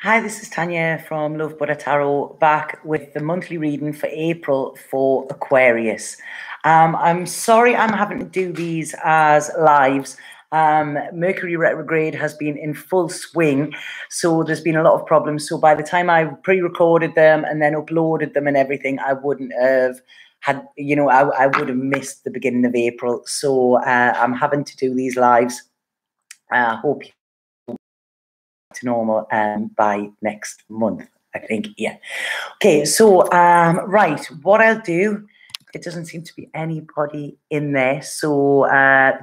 Hi, this is Tanya from Love Buddha Tarot, back with the monthly reading for April for Aquarius. I'm sorry I'm having to do these as lives. Mercury retrograde has been in full swing, so there's been a lot of problems. So by the time I pre-recorded them and then uploaded them and everything, I wouldn't have had, I would have missed the beginning of April. So I'm having to do these lives. I hope to normal by next month, I think. Yeah. Okay, so right, what I'll do, it doesn't seem to be anybody in there, so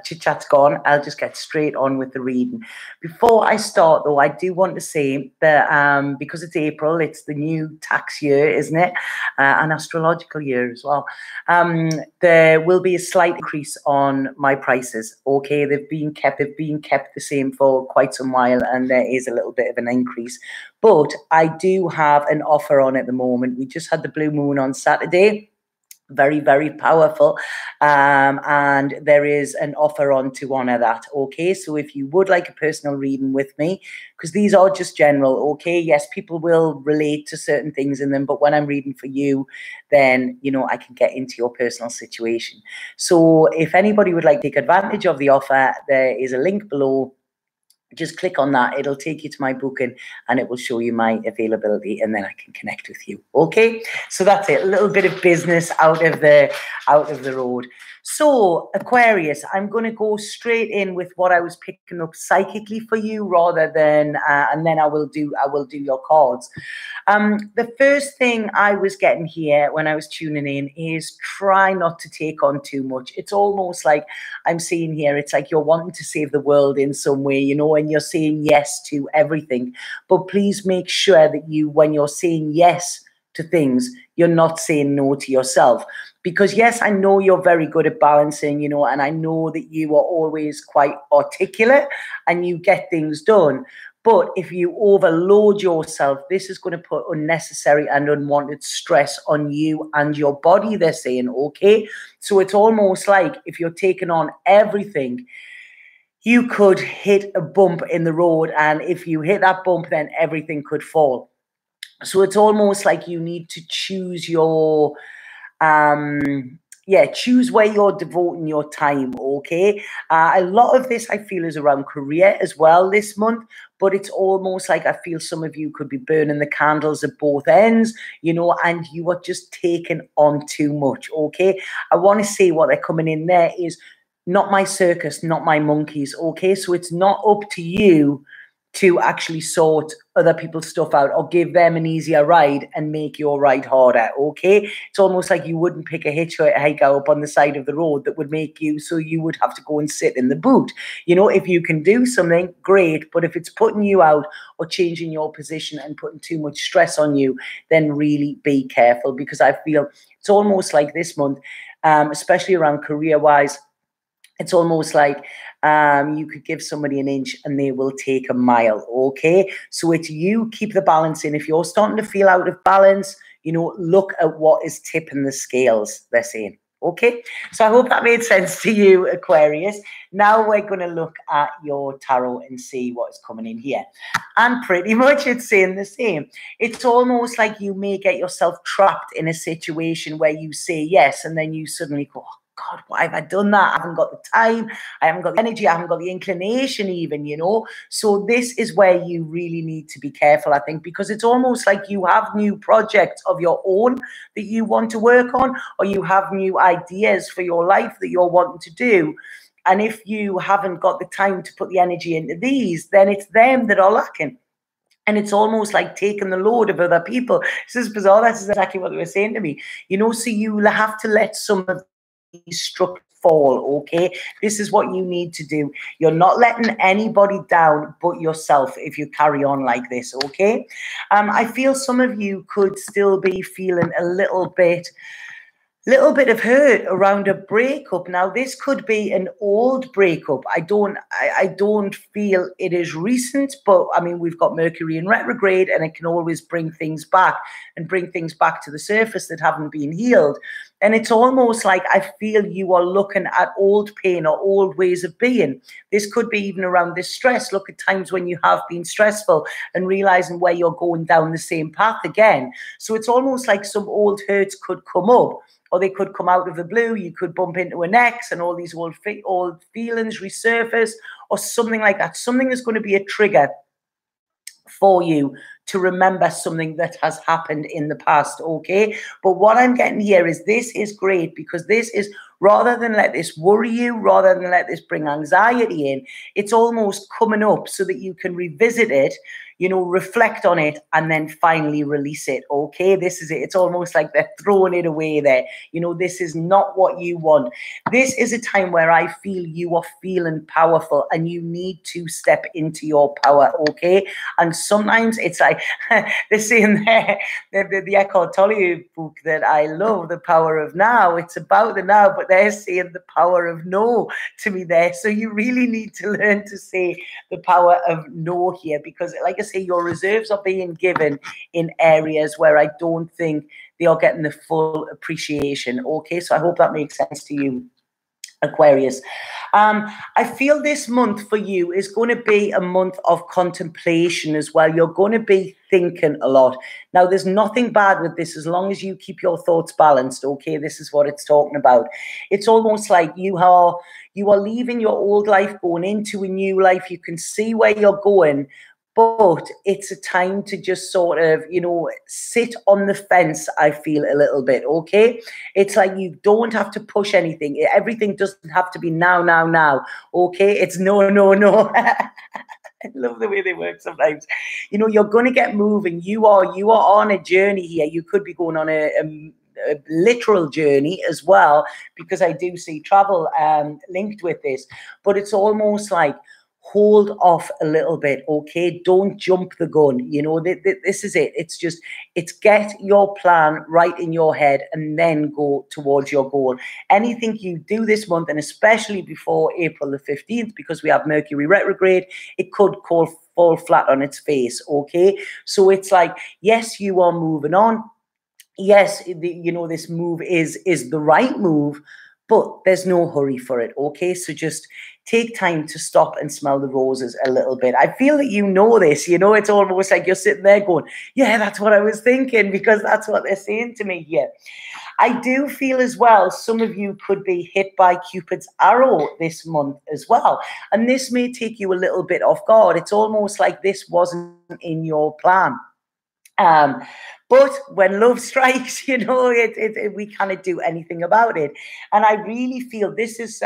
chit chat's gone. I'll just get straight on with the reading. Before I start, though, I do want to say that because it's April, it's the new tax year, isn't it? An astrological year as well. There will be a slight increase on my prices. Okay, they've been kept the same for quite some while, and there is a little bit of an increase. But I do have an offer on at the moment. We just had the blue moon on Saturday. Very, very powerful. And there is an offer on to honor that. Okay, so if you would like a personal reading with me, because these are just general, okay, yes, people will relate to certain things in them, but when I'm reading for you, then I can get into your personal situation. So if anybody would like to take advantage of the offer, there is a link below. Just click on that. It'll take you to my booking and it will show you my availability, and then I can connect with you. Okay, so that's it. A little bit of business out of the road. So Aquarius, I'm going to go straight in with what I was picking up psychically for you, rather than and then I will do your cards. The first thing I was getting here when I was tuning in is try not to take on too much. It's almost like I'm seeing here, it's like you're wanting to save the world in some way, and you're saying yes to everything. But please make sure that when you're saying yes to things, you're not saying no to yourself. Because yes, I know you're very good at balancing, and I know that you are always quite articulate and you get things done. But if you overload yourself, this is going to put unnecessary and unwanted stress on you and your body, they're saying, okay? So it's almost like if you're taking on everything, you could hit a bump in the road. And if you hit that bump, then everything could fall. So it's almost like you need to choose your choose where you're devoting your time. Okay, a lot of this I feel is around career as well this month, but it's almost like I feel some of you could be burning the candles at both ends, and you are just taking on too much. Okay, I want to say what they're coming in there is not my circus, not my monkeys. Okay, so it's not up to you to actually sort other people's stuff out or give them an easier ride and make your ride harder, okay? It's almost like you wouldn't pick a hitchhiker up on the side of the road that would make you so you would have to go and sit in the boot. If you can do something, great, but if it's putting you out or changing your position and putting too much stress on you, then really be careful, because I feel it's almost like this month, especially around career-wise, it's almost like you could give somebody an inch and they will take a mile, okay? So it's you keep the balance in. If you're starting to feel out of balance, look at what is tipping the scales, they're saying, okay? So I hope that made sense to you, Aquarius. Now we're going to look at your tarot and see what's coming in here. And pretty much it's saying the same. It's almost like you may get yourself trapped in a situation where you say yes and then you suddenly go, God, why have I done that? I haven't got the time. I haven't got the energy. I haven't got the inclination even, So this is where you really need to be careful, I think, because it's almost like you have new projects of your own that you want to work on, or you have new ideas for your life that you're wanting to do. And if you haven't got the time to put the energy into these, then it's them that are lacking. And it's almost like taking the load of other people. This is bizarre. That's exactly what they were saying to me. So you have to let some of struck fall, okay? This is what you need to do. You're not letting anybody down but yourself if you carry on like this, okay? I feel some of you could still be feeling a little bit little bit of hurt around a breakup. Now, this could be an old breakup. I don't feel it is recent, but I mean, we've got Mercury in retrograde, and it can always bring things back to the surface that haven't been healed. And it's almost like I feel you are looking at old pain or old ways of being. This could be even around this stress. Look at times when you have been stressful and realizing where you're going down the same path again. So it's almost like some old hurts could come up, or they could come out of the blue. You could bump into an ex and all these old feelings resurface, or something like that. Something is going to be a trigger for you to remember something that has happened in the past, okay? But what I'm getting here is this is great, because this is, rather than let this worry you, rather than let this bring anxiety in, it's almost coming up so that you can revisit it, you know, reflect on it, and then finally release it, okay? This is it. It's almost like they're throwing it away there. You know, this is not what you want. This is a time where I feel you are feeling powerful, and you need to step into your power, okay? And sometimes it's like, they're saying there, the Eckhart Tolle book that I love, The Power of Now, it's about the now, but they're saying the power of no to me there. So you really need to learn to say the power of no here, because like I say, your reserves are being given in areas where I don't think they are getting the full appreciation, okay? So I hope that makes sense to you, Aquarius. I feel this month for you is going to be a month of contemplation as well. You're going to be thinking a lot. Now, there's nothing bad with this as long as you keep your thoughts balanced, okay? This is what it's talking about. It's almost like you are leaving your old life, going into a new life. You can see where you're going, but it's a time to just sort of, you know, sit on the fence, I feel, a little bit, okay? It's like you don't have to push anything. Everything doesn't have to be now, okay? It's no, no, no. I love the way they work sometimes. You know, you're going to get moving. You are on a journey here. You could be going on a literal journey as well, because I do see travel linked with this. But it's almost like, hold off a little bit, okay? Don't jump the gun. You know, this is it. It's get your plan right in your head and then go towards your goal. Anything you do this month, and especially before April the 15th, because we have Mercury retrograde, it could fall flat on its face, okay? So it's like, yes, you are moving on. Yes, you know, this move is the right move, but there's no hurry for it, okay? So just take time to stop and smell the roses a little bit. I feel that you know this, you know, it's almost like you're sitting there going, yeah, that's what I was thinking, because that's what they're saying to me here. I do feel as well, some of you could be hit by Cupid's arrow this month as well. And this may take you a little bit off guard. It's almost like this wasn't in your plan. But when love strikes, you know, we cannot do anything about it. And I really feel this is,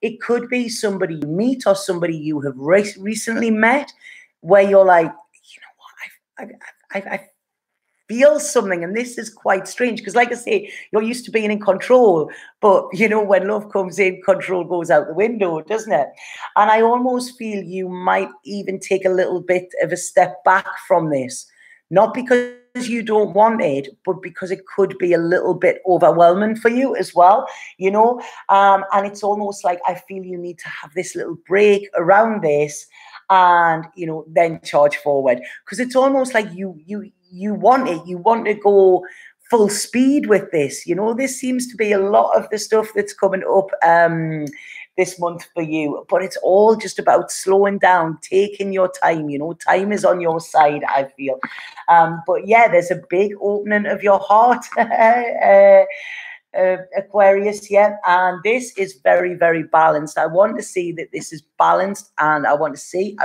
it could be somebody you meet or somebody you have recently met, where you're like, you know what, I feel something. And this is quite strange, because like I say, you're used to being in control, but you know, when love comes in, control goes out the window, doesn't it? And I almost feel you might even take a little bit of a step back from this. Not because you don't want it, but because it could be a little bit overwhelming for you as well, you know? And it's almost like I feel you need to have this little break around this and, you know, then charge forward. Because it's almost like you want it. You want to go full speed with this. You know, this seems to be a lot of the stuff that's coming up this month for you, but it's all just about slowing down, taking your time. You know, time is on your side, I feel. But yeah, there's a big opening of your heart, Aquarius, yeah, and this is very, very balanced. I want to see that this is balanced, and I want to say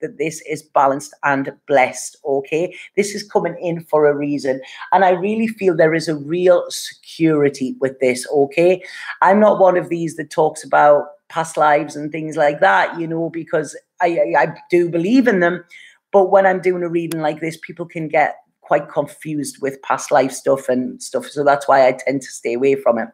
that this is balanced and blessed, okay? This is coming in for a reason, and I really feel there is a real security with this, okay? I'm not one of these that talks about past lives and things like that, you know, because I do believe in them, but when I'm doing a reading like this, people can get quite confused with past life stuff and stuff, so that's why I tend to stay away from it.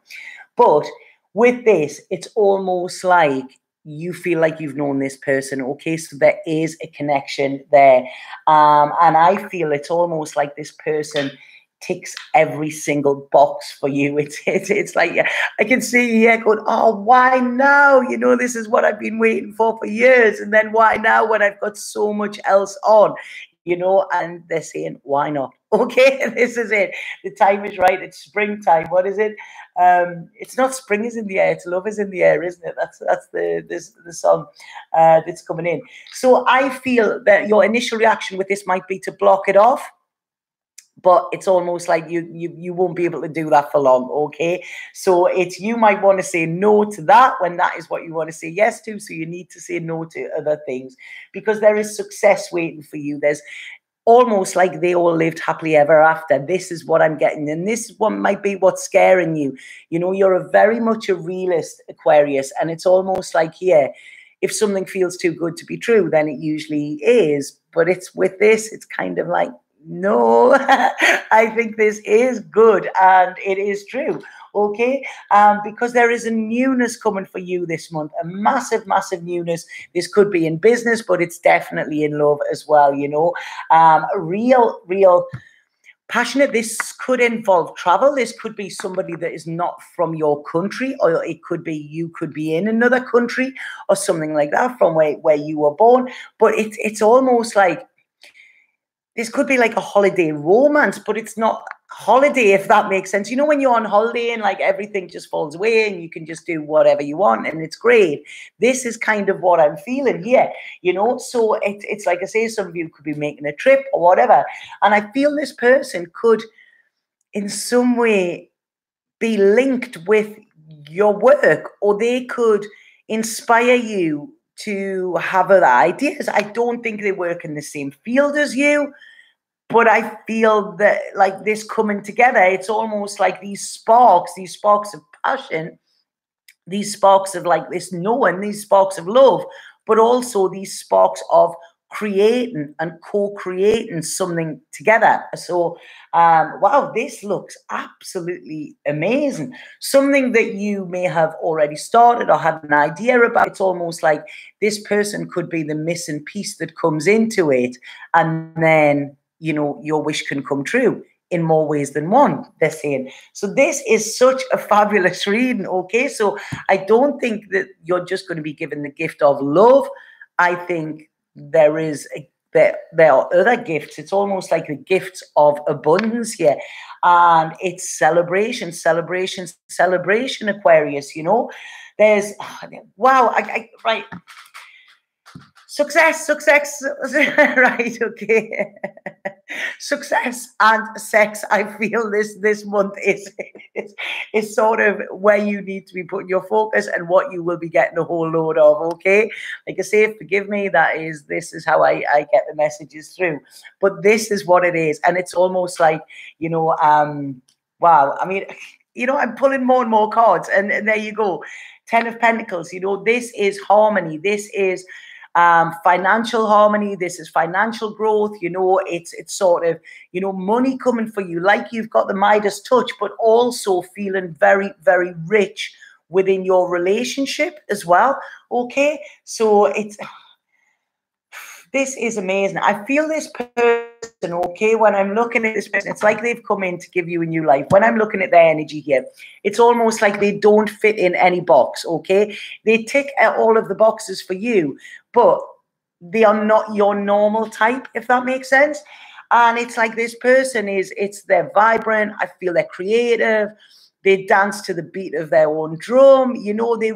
But with this, it's almost like you feel like you've known this person, okay? So there is a connection there. And I feel it's almost like this person ticks every single box for you. It's like, I can see you here going, oh, why now? You know, this is what I've been waiting for years. And then why now when I've got so much else on? You know, and they're saying, why not? Okay, this is it. The time is right. It's springtime. What is it? It's not spring is in the air. It's love is in the air, isn't it? That's the song that's coming in. So I feel that your initial reaction with this might be to block it off. But it's almost like you won't be able to do that for long, okay? So you might want to say no to that when that is what you want to say yes to. So you need to say no to other things because there is success waiting for you. There's almost like they all lived happily ever after. This is what I'm getting. And this is what might be what's scaring you. You know, you're very much a realist, Aquarius. And it's almost like, yeah, if something feels too good to be true, then it usually is. But it's with this, it's kind of like, no, I think this is good and it is true, okay? Because there is a newness coming for you this month, a massive, massive newness. This could be in business, but it's definitely in love as well, you know? Real passionate. This could involve travel. This could be somebody that is not from your country, or it could be you could be in another country or something like that from where you were born. But it's almost like, this could be like a holiday romance, but it's not holiday, if that makes sense. You know, when you're on holiday and like everything just falls away and you can just do whatever you want and it's great. This is kind of what I'm feeling here, you know. So it's like I say, some of you could be making a trip or whatever. And I feel this person could in some way be linked with your work, or they could inspire you to have other ideas. I don't think they work in the same field as you, but I feel that like this coming together, it's almost like these sparks of passion, these sparks of like this knowing, these sparks of love, but also these sparks of creating and co-creating something together. So wow, this looks absolutely amazing. Something that you may have already started or had an idea about. It's almost like this person could be the missing piece that comes into it, and then, you know, your wish can come true in more ways than one, they're saying. So this is such a fabulous reading, okay? So I don't think that you're just going to be given the gift of love. I think there are other gifts. It's almost like the gifts of abundance here. And it's celebration, Aquarius, you know. There's, wow, right. Success, right, okay. Success and sex, I feel this month is sort of where you need to be putting your focus and what you will be getting a whole load of, okay? Like I say, forgive me, this is how I get the messages through. But this is what it is. And it's almost like, you know, wow, I mean, you know, I'm pulling more and more cards, and there you go. 10 of Pentacles, you know, this is harmony. This is financial harmony. This is financial growth. You know, it's sort of, you know, money coming for you, like you've got the Midas touch, but also feeling very, very rich within your relationship as well. Okay, so this is amazing. I feel this person, okay, when I'm looking at this person, it's like they've come in to give you a new life. When I'm looking at their energy here, it's almost like they don't fit in any box, okay? They tick all of the boxes for you, but they are not your normal type, if that makes sense. And it's like this person they're vibrant. I feel they're creative. They dance to the beat of their own drum. You know, they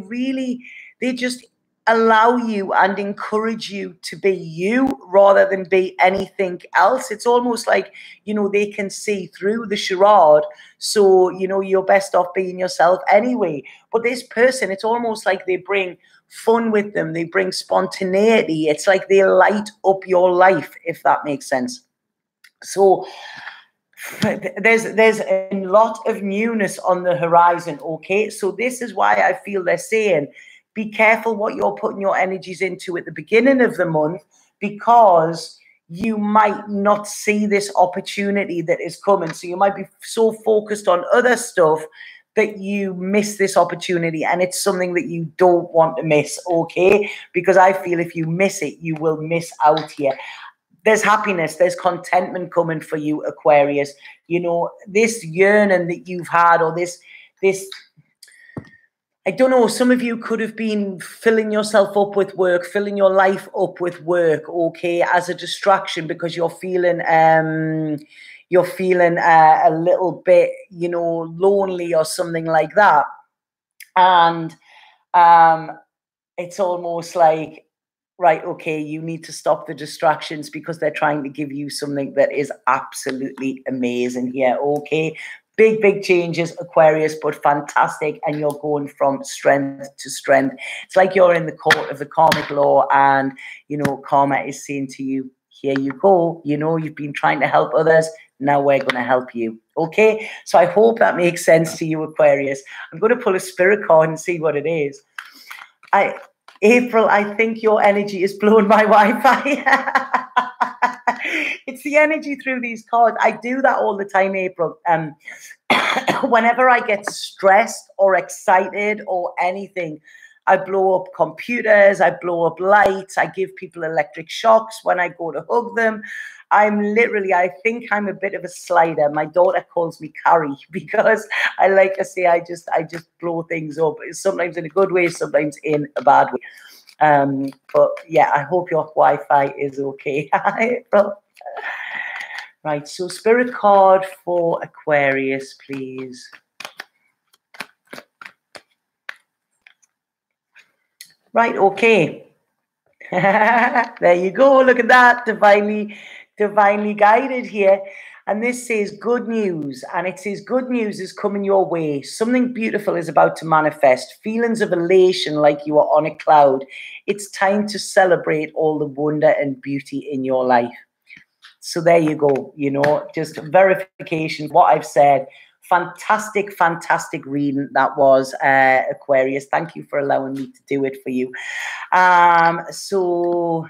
just allow you and encourage you to be you rather than be anything else. It's almost like, you know, they can see through the charade. So, you know, you're best off being yourself anyway. But this person, it's almost like they bring fun with them. They bring spontaneity. It's like they light up your life, if that makes sense. So there's a lot of newness on the horizon, okay? So this is why I feel they're saying, be careful what you're putting your energies into at the beginning of the month, because you might not see this opportunity that is coming. So you might be so focused on other stuff that you miss this opportunity, and it's something that you don't want to miss, okay? Because I feel if you miss it, you will miss out here. There's happiness, there's contentment coming for you, Aquarius. you know, this yearning that you've had, or this, I don't know, some of you could have been filling yourself up with work, filling your life up with work, okay, as a distraction because you're feeling a little bit, you know, lonely or something like that. And it's almost like, right, okay, you need to stop the distractions because they're trying to give you something that is absolutely amazing here, okay? Big changes, Aquarius, but fantastic, and you're going from strength to strength. It's like you're in the court of the karmic law, and, you know, karma is saying to you, here you go, you know, you've been trying to help others, now we're going to help you, okay? So I hope that makes sense to you, Aquarius. I'm going to pull a spirit card and see what it is. April, I think your energy is blowing my Wi-Fi. It's the energy through these cards. I do that all the time, April. Whenever I get stressed or excited or anything, I blow up computers, I blow up lights, I give people electric shocks when I go to hug them. I'm literally, I think I'm a bit of a slider. My daughter calls me Carrie because I like to say I just blow things up, sometimes in a good way, sometimes in a bad way. But yeah, I hope your Wi-Fi is okay. Right, so spirit card for Aquarius, please. Right, okay. There you go. Look at that. Divinely guided here. And this says good news. And it says good news is coming your way. Something beautiful is about to manifest. Feelings of elation like you are on a cloud. It's time to celebrate all the wonder and beauty in your life. So there you go. You know, just verification, what I've said. Fantastic reading that was, Aquarius. Thank you for allowing me to do it for you. So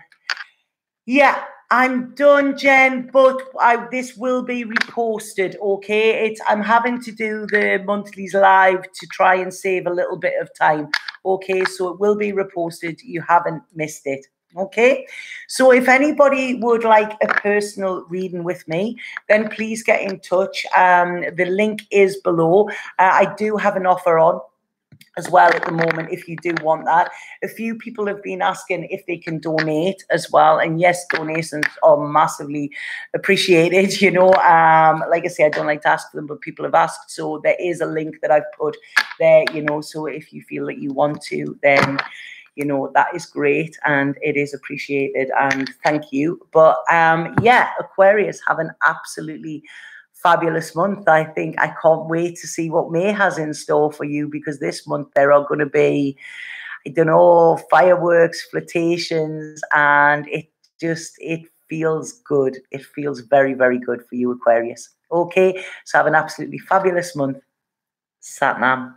yeah, I'm done, Jen, but this will be reposted, okay? I'm having to do the monthlies live to try and save a little bit of time, okay? So it will be reposted. You haven't missed it. Okay, so if anybody would like a personal reading with me, then please get in touch. The link is below. I do have an offer on as well at the moment if you do want that. A few people have been asking if they can donate as well, and yes, donations are massively appreciated, you know. Like I say, I don't like to ask them, but people have asked, so there is a link that I've put there, you know. So if you feel that you want to, then you know, that is great and it is appreciated, and thank you. But yeah, Aquarius, have an absolutely fabulous month. I think I can't wait to see what May has in store for you, because this month there are going to be, I don't know, fireworks, flirtations, and it feels good. It feels very good for you, Aquarius. Okay, so have an absolutely fabulous month. Satnam.